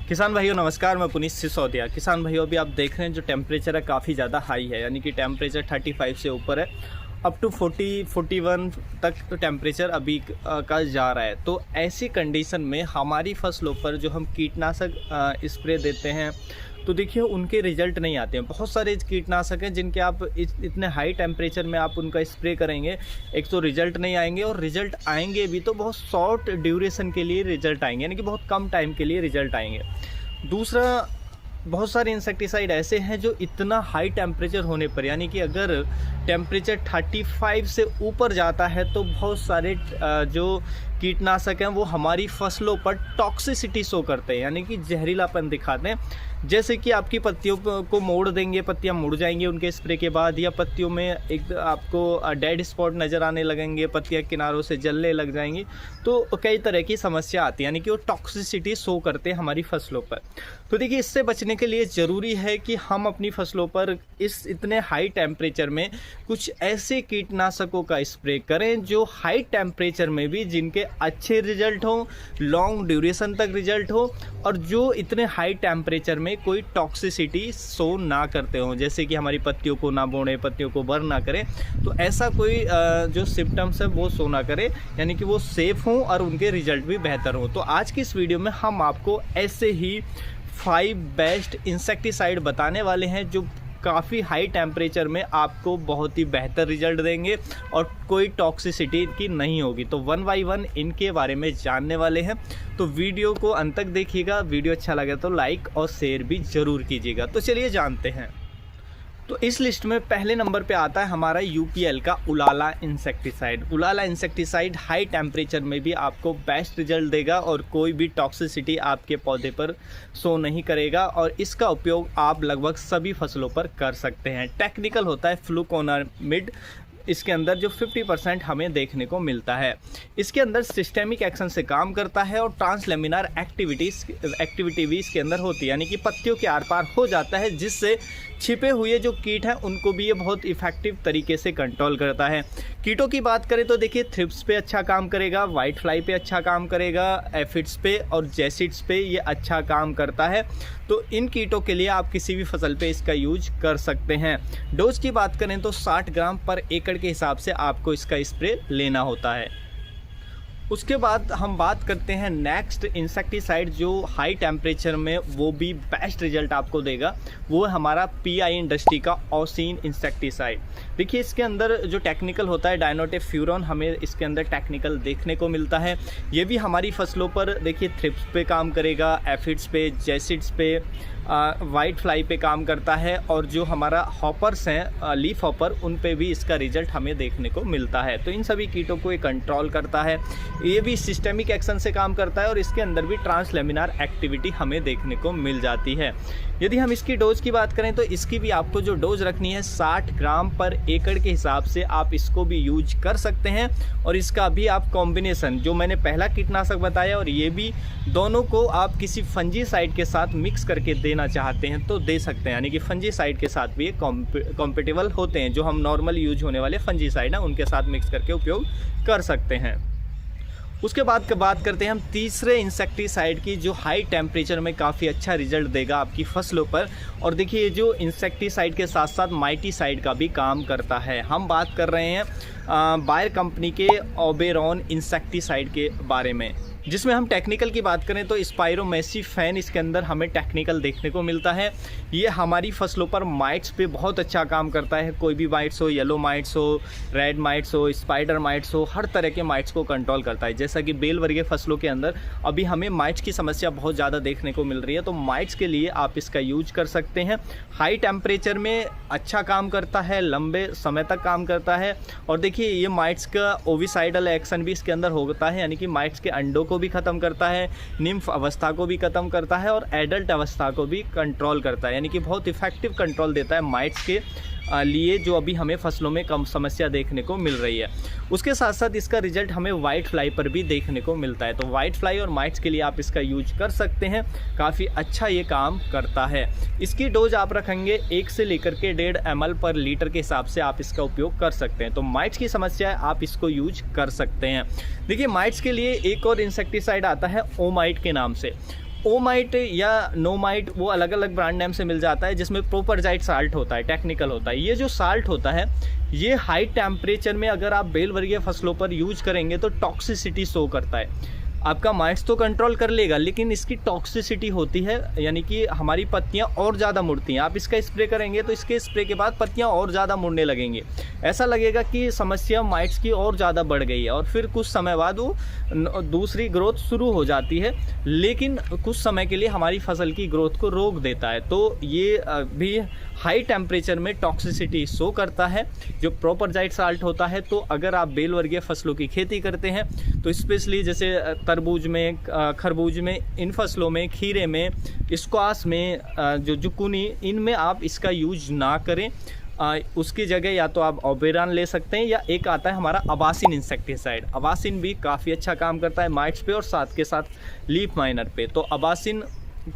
किसान भाइयों नमस्कार, मैं पुनीत सिसोदिया। किसान भाइयों अभी आप देख रहे हैं जो टेम्परेचर है काफ़ी ज़्यादा हाई है, यानी कि टेम्परेचर 35 से ऊपर है, अप टू 40-41 तक तो टेम्परेचर अभी का जा रहा है। तो ऐसी कंडीशन में हमारी फसलों पर जो हम कीटनाशक स्प्रे देते हैं तो देखिए उनके रिजल्ट नहीं आते हैं। बहुत सारे कीटनाशक हैं जिनके आप इतने हाई टेम्परेचर में आप उनका स्प्रे करेंगे, एक तो रिजल्ट नहीं आएंगे और रिजल्ट आएंगे भी तो बहुत शॉर्ट ड्यूरेशन के लिए रिजल्ट आएंगे, यानी कि बहुत कम टाइम के लिए रिजल्ट आएंगे। दूसरा, बहुत सारे इंसेक्टिसाइड ऐसे हैं जो इतना हाई टेम्परेचर होने पर, यानी कि अगर टेम्परेचर 35 से ऊपर जाता है तो बहुत सारे जो कीटनाशक हैं वो हमारी फसलों पर टॉक्सिसिटी शो करते हैं, यानी कि जहरीलापन दिखाते हैं। जैसे कि आपकी पत्तियों को मोड़ देंगे, पत्तियां मुड़ जाएंगी उनके स्प्रे के बाद, या पत्तियों में एक आपको डेड स्पॉट नज़र आने लगेंगे, पत्तियां किनारों से जलने लग जाएंगी। तो कई तरह की समस्या आती है, यानी कि वो टॉक्सिसिटी शो करते हैं हमारी फसलों पर। तो देखिए इससे बचने के लिए ज़रूरी है कि हम अपनी फसलों पर इस इतने हाई टेम्परेचर में कुछ ऐसे कीटनाशकों का स्प्रे करें जो हाई टेम्परेचर में भी जिनके अच्छे रिजल्ट हों, लॉन्ग ड्यूरेशन तक रिजल्ट हो, और जो इतने हाई टेम्परेचर में कोई टॉक्सिसिटी शो ना करते हों, जैसे कि हमारी पत्तियों को ना बोड़े, पत्तियों को बर्न ना करें। तो ऐसा कोई जो सिम्टम्स है वो शो ना करे, यानी कि वो सेफ़ हों और उनके रिजल्ट भी बेहतर हों। तो आज की इस वीडियो में हम आपको ऐसे ही 5 बेस्ट इंसेक्टिसाइड बताने वाले हैं जो काफ़ी हाई टेम्परेचर में आपको बहुत ही बेहतर रिजल्ट देंगे और कोई टॉक्सिसिटी की नहीं होगी। तो वन बाई वन इनके बारे में जानने वाले हैं, तो वीडियो को अंत तक देखिएगा। वीडियो अच्छा लगे तो लाइक और शेयर भी ज़रूर कीजिएगा। तो चलिए जानते हैं। तो इस लिस्ट में पहले नंबर पे आता है हमारा यूपीएल का उलाला इंसेक्टिसाइड। उलाला इंसेक्टिसाइड हाई टेम्परेचर में भी आपको बेस्ट रिजल्ट देगा और कोई भी टॉक्सिसिटी आपके पौधे पर शो नहीं करेगा, और इसका उपयोग आप लगभग सभी फसलों पर कर सकते हैं। टेक्निकल होता है फ्लुकोनामिड, इसके अंदर जो 50% हमें देखने को मिलता है। इसके अंदर सिस्टेमिक एक्शन से काम करता है और ट्रांसलेमिनार एक्टिविटी भी इसके अंदर होती है, यानी कि पत्तियों के आर पार हो जाता है, जिससे छिपे हुए जो कीट हैं उनको भी ये बहुत इफेक्टिव तरीके से कंट्रोल करता है। कीटों की बात करें तो देखिए थ्रिप्स पे अच्छा काम करेगा, वाइट फ्लाई पे अच्छा काम करेगा, एफिड्स पे और जैसिड्स पे ये अच्छा काम करता है। तो इन कीटों के लिए आप किसी भी फसल पे इसका यूज कर सकते हैं। डोज की बात करें तो 60 ग्राम पर एकड़ के हिसाब से आपको इसका स्प्रे लेना होता है। उसके बाद हम बात करते हैं नेक्स्ट इंसेक्टिसाइड जो हाई टेम्परेचर में वो भी बेस्ट रिजल्ट आपको देगा, वो है हमारा पीआई इंडस्ट्री का ऑसिन इंसेक्टिसाइड। देखिए इसके अंदर जो टेक्निकल होता है डायनोटेफ्यूरॉन, हमें इसके अंदर टेक्निकल देखने को मिलता है। ये भी हमारी फसलों पर देखिए थ्रिप्स पे काम करेगा, एफिड्स पे, जैसिड्स पे, वाइट फ्लाई पे काम करता है, और जो हमारा हॉपर्स हैं लीफ हॉपर, उन पे भी इसका रिजल्ट हमें देखने को मिलता है। तो इन सभी कीटों को ये कंट्रोल करता है। ये भी सिस्टेमिक एक्शन से काम करता है और इसके अंदर भी ट्रांसलेमिनार एक्टिविटी हमें देखने को मिल जाती है। यदि हम इसकी डोज की बात करें तो इसकी भी आपको जो डोज रखनी है 60 ग्राम पर एकड़ के हिसाब से आप इसको भी यूज कर सकते हैं। और इसका भी आप कॉम्बिनेशन, जो मैंने पहला कीटनाशक बताया और ये भी, दोनों को आप किसी फंजीसाइड के साथ मिक्स करके देना चाहते हैं तो दे सकते हैं, यानी कि फंजीसाइड के साथ भी ये कॉम्पेटेबल होते हैं। जो हम नॉर्मल यूज होने वाले फंजीसाइड हैं उनके साथ मिक्स करके उपयोग कर सकते हैं। उसके बाद बात करते हैं हम तीसरे इंसेक्टिसाइड की जो हाई टेम्परेचर में काफ़ी अच्छा रिजल्ट देगा आपकी फसलों पर। और देखिए ये जो इंसेक्टिसाइड के साथ साथ माइटीसाइड का भी काम करता है। हम बात कर रहे हैं बायर कंपनी के ओबेरॉन इंसेक्टिसाइड के बारे में, जिसमें हम टेक्निकल की बात करें तो स्पाइरोमेसिफेन इसके अंदर हमें टेक्निकल देखने को मिलता है। ये हमारी फसलों पर माइट्स पे बहुत अच्छा काम करता है। कोई भी माइट्स हो, येलो माइट्स हो, रेड माइट्स हो, स्पाइडर माइट्स हो, हर तरह के माइट्स को कंट्रोल करता है। जैसा कि बेल वर्गीय फसलों के अंदर अभी हमें माइट्स की समस्या बहुत ज़्यादा देखने को मिल रही है, तो माइट्स के लिए आप इसका यूज कर सकते हैं। हाई टेम्परेचर में अच्छा काम करता है, लंबे समय तक काम करता है। और देखिए ये माइट्स का ओविसाइडल एक्शन भी इसके अंदर होता है, यानी कि माइट्स के अंडों को भी ख़त्म करता है, निम्फ अवस्था को भी ख़त्म करता है और एडल्ट अवस्था को भी कंट्रोल करता है, यानी कि बहुत इफेक्टिव कंट्रोल देता है माइट्स के लिए जो अभी हमें फसलों में कम समस्या देखने को मिल रही है। उसके साथ साथ इसका रिजल्ट हमें वाइट फ्लाई पर भी देखने को मिलता है। तो वाइट फ्लाई और माइट्स के लिए आप इसका यूज कर सकते हैं, काफ़ी अच्छा ये काम करता है। इसकी डोज आप रखेंगे 1 से लेकर के 1.5 ml पर लीटर के हिसाब से आप इसका उपयोग कर सकते हैं। तो माइट्स की समस्या है, आप इसको यूज कर सकते हैं। देखिए माइट्स के लिए एक और इंसेक्टिसाइड आता है ओमाइट के नाम से। ओमाइट या नोमाइट वो अलग अलग ब्रांड नेम से मिल जाता है, जिसमें प्रोपरजाइट साल्ट होता है, टेक्निकल होता है। ये जो साल्ट होता है ये हाई टेम्परेचर में अगर आप बेल वर्गीय फसलों पर यूज करेंगे तो टॉक्सिसिटी शो करता है। आपका माइट्स तो कंट्रोल कर लेगा, लेकिन इसकी टॉक्सिसिटी होती है, यानी कि हमारी पत्तियां और ज़्यादा मुड़ती हैं। आप इसका स्प्रे करेंगे तो इसके स्प्रे के बाद पत्तियां और ज़्यादा मुड़ने लगेंगी, ऐसा लगेगा कि समस्या माइट्स की और ज़्यादा बढ़ गई है, और फिर कुछ समय बाद वो दूसरी ग्रोथ शुरू हो जाती है, लेकिन कुछ समय के लिए हमारी फसल की ग्रोथ को रोक देता है। तो ये भी हाई टेम्परेचर में टॉक्सिसिटी शो करता है, जो प्रोपरजाइट साल्ट होता है। तो अगर आप बेल वर्गीय फसलों की खेती करते हैं तो स्पेशली जैसे तरबूज में, खरबूज में, इन फसलों में, खीरे में, स्क्वाश में, जो जुकुनी, इनमें आप इसका यूज ना करें। उसकी जगह या तो आप ओबेरॉन ले सकते हैं, या एक आता है हमारा अबासिन इंसेक्टिसाइड। अबासिन भी काफ़ी अच्छा काम करता है माइट्स पे और साथ के साथ लीफ माइनर पे। तो अबासिन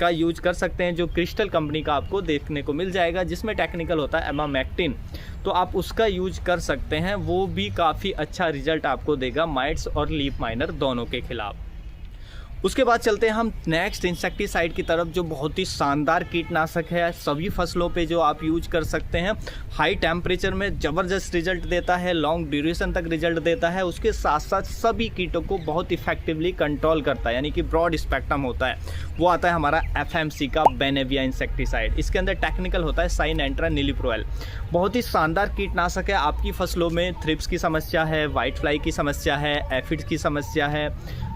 का यूज कर सकते हैं, जो क्रिस्टल कंपनी का आपको देखने को मिल जाएगा, जिसमें टेक्निकल होता है एमामेक्टिन। तो आप उसका यूज कर सकते हैं, वो भी काफ़ी अच्छा रिजल्ट आपको देगा माइट्स और लीफ माइनर दोनों के खिलाफ। उसके बाद चलते हैं हम नेक्स्ट इंसेक्टिसाइड की तरफ, जो बहुत ही शानदार कीटनाशक है, सभी फसलों पे जो आप यूज कर सकते हैं। हाई टेम्परेचर में ज़बरदस्त रिजल्ट देता है, लॉन्ग ड्यूरेशन तक रिजल्ट देता है, उसके साथ साथ सभी कीटों को बहुत इफेक्टिवली कंट्रोल करता है, यानी कि ब्रॉड स्पेक्ट्रम होता है। वो आता है हमारा FMC का बेनेविया इंसेक्टिसाइड। इसके अंदर टेक्निकल होता है साइनेंट्रा निलिप्रोल। बहुत ही शानदार कीटनाशक है। आपकी फसलों में थ्रिप्स की समस्या है, वाइट फ्लाई की समस्या है, एफिड्स की समस्या है,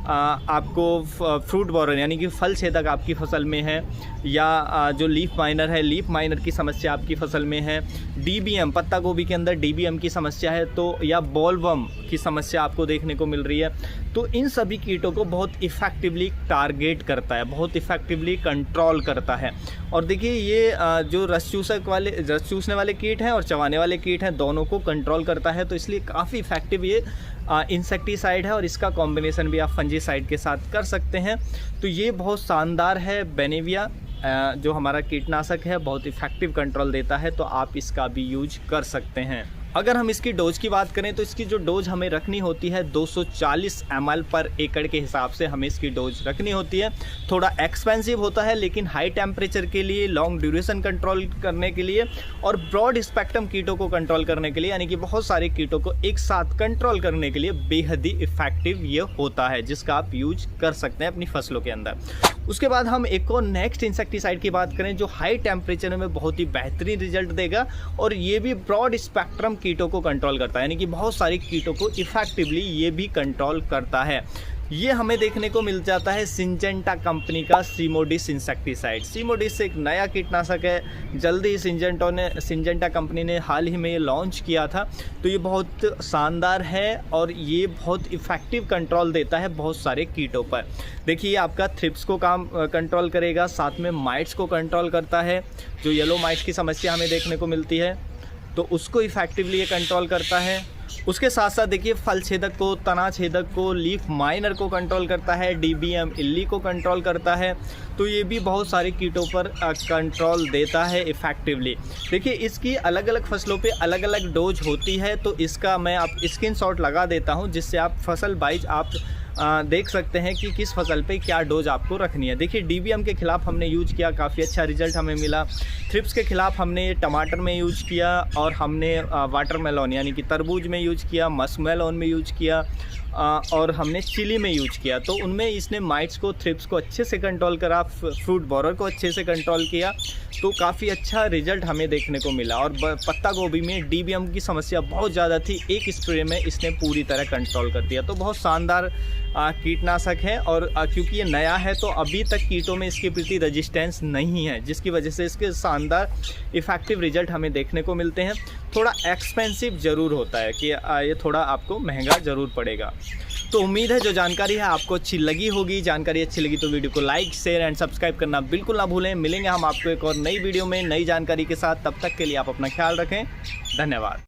आपको फ्रूट बॉरर यानी कि फल छेदक आपकी फसल में है, या जो लीफ माइनर है, लीफ माइनर की समस्या आपकी फसल में है, DBM, पत्ता गोभी के अंदर DBM की समस्या है, तो या बॉलवर्म की समस्या आपको देखने को मिल रही है, तो इन सभी कीटों को बहुत इफ़ेक्टिवली टारगेट करता है, बहुत इफ़ेक्टिवली कंट्रोल करता है। और देखिए ये जो रस चूसने वाले कीट हैं और चबाने वाले कीट हैं, दोनों को कंट्रोल करता है। तो इसलिए काफ़ी इफ़ेक्टिव ये इंसेक्टिसाइड है, और इसका कॉम्बिनेशन भी आप फंजीसाइड के साथ कर सकते हैं। तो ये बहुत शानदार है। बेनेविया जो हमारा कीटनाशक है बहुत इफ़ेक्टिव कंट्रोल देता है, तो आप इसका भी यूज कर सकते हैं। अगर हम इसकी डोज की बात करें तो इसकी जो डोज हमें रखनी होती है 240 ml पर एकड़ के हिसाब से हमें इसकी डोज रखनी होती है। थोड़ा एक्सपेंसिव होता है, लेकिन हाई टेम्परेचर के लिए, लॉन्ग ड्यूरेशन कंट्रोल करने के लिए और ब्रॉड स्पेक्ट्रम कीटों को कंट्रोल करने के लिए, यानी कि बहुत सारे कीटों को एक साथ कंट्रोल करने के लिए बेहद ही इफेक्टिव ये होता है, जिसका आप यूज कर सकते हैं अपनी फसलों के अंदर। उसके बाद हम एक और नेक्स्ट इंसेक्टिसाइड की बात करें, जो हाई टेम्परेचर में बहुत ही बेहतरीन रिजल्ट देगा, और ये भी ब्रॉड स्पेक्ट्रम कीटों को कंट्रोल करता है, यानी कि बहुत सारे कीटों को इफेक्टिवली ये भी कंट्रोल करता है। ये हमें देखने को मिल जाता है सिंजेंटा कंपनी का सीमोडिस इंसेक्टिसाइड। सीमोडिस एक नया कीटनाशक है, जल्दी ही सिंजेंटा कंपनी ने हाल ही में लॉन्च किया था। तो ये बहुत शानदार है और ये बहुत इफ़ेक्टिव कंट्रोल देता है बहुत सारे कीटों पर। देखिए आपका थ्रिप्स को कंट्रोल करेगा, साथ में माइट्स को कंट्रोल करता है। जो येलो माइट्स की समस्या हमें देखने को मिलती है तो उसको इफ़ेक्टिवली ये कंट्रोल करता है। उसके साथ साथ देखिए फल छेदक को, तना छेदक को, लीफ माइनर को कंट्रोल करता है, DBM इल्ली को कंट्रोल करता है। तो ये भी बहुत सारे कीटों पर कंट्रोल देता है इफ़ेक्टिवली। देखिए इसकी अलग अलग फसलों पे अलग अलग डोज होती है, तो इसका मैं आप स्क्रीनशॉट लगा देता हूँ, जिससे आप फसल वाइज आप देख सकते हैं कि किस फसल पे क्या डोज आपको रखनी है। देखिए DBM के खिलाफ हमने यूज किया, काफ़ी अच्छा रिजल्ट हमें मिला। थ्रिप्स के खिलाफ हमने टमाटर में यूज किया, और हमने वाटरमेलन यानी कि तरबूज में यूज किया, मस्कमेलन में यूज किया, और हमने चिली में यूज किया। तो उनमें इसने माइट्स को, थ्रिप्स को अच्छे से कंट्रोल करा, फ्रूट बॉरर को अच्छे से कंट्रोल किया, तो काफ़ी अच्छा रिजल्ट हमें देखने को मिला। और पत्ता गोभी में DBM की समस्या बहुत ज़्यादा थी, एक स्प्रे में इसने पूरी तरह कंट्रोल कर दिया। तो बहुत शानदार कीटनाशक है, और क्योंकि ये नया है तो अभी तक कीटों में इसके प्रति रेजिस्टेंस नहीं है, जिसकी वजह से इसके शानदार इफ़ेक्टिव रिजल्ट हमें देखने को मिलते हैं। थोड़ा एक्सपेंसिव ज़रूर होता है कि ये थोड़ा आपको महंगा ज़रूर पड़ेगा। तो उम्मीद है जो जानकारी है आपको अच्छी लगी होगी। जानकारी अच्छी लगी तो वीडियो को लाइक, शेयर एंड सब्सक्राइब करना बिल्कुल ना भूलें। मिलेंगे हम आपको एक और नई वीडियो में नई जानकारी के साथ, तब तक के लिए आप अपना ख्याल रखें। धन्यवाद।